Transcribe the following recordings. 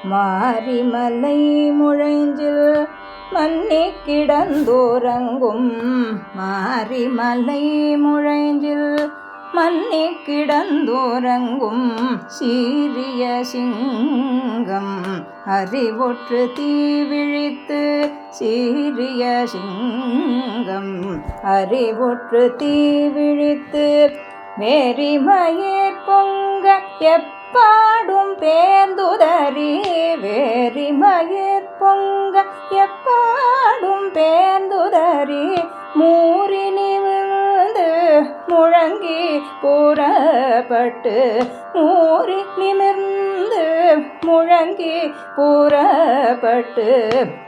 மாரிமலை முழைஞ்சில் மன்னி கிடந்துறங்கும் மாரிமலை முழைஞ்சில் மன்னி கிடந்துறங்கும் சீரிய சிங்கம் அறிவுற்று தீவிழித்து சீரிய சிங்கம் அறிவுற்று தீவிழித்து வேரிமயிர் பொங்க எப்பாடும் பேர்ந்துதறி வேரிமயிர் பொங்க எப்பாடும் பேர்ந்துதறி மூறி நிமிர்ந்து முழங்கி புறப்பட்டு மூறி நிமிர்ந்து முழங்கி புறப்பட்டு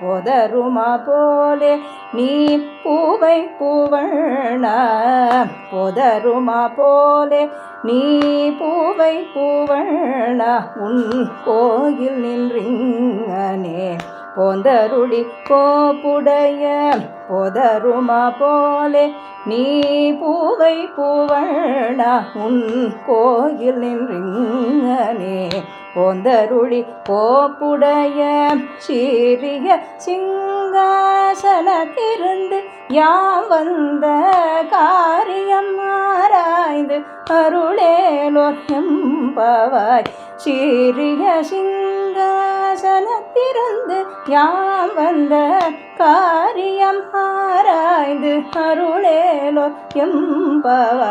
பொதருமா போலே நீ பூவை பூவண்ணா பொதருமா போலே நீ பூவை பூவண்ணா உன் கோயில் நின்றிங்கனே பொந்தருளி கோப்புடைய பொதருமா போலே நீ பூவை பூவண்ணா உன் கோயில் நின்றிங்கனே பொந்தருளி கோப்புடைய சீரிய சிங்காசனத்திருந்து யாம் வந்த காரியம் ஆராய்ந்து அருளேலோர் எம்பவாய் சீரிய சிங்காசனத்திருந்து யாம் வந்த காரியம் ஆராய்ந்து அருளேலோர் எம்பவாய்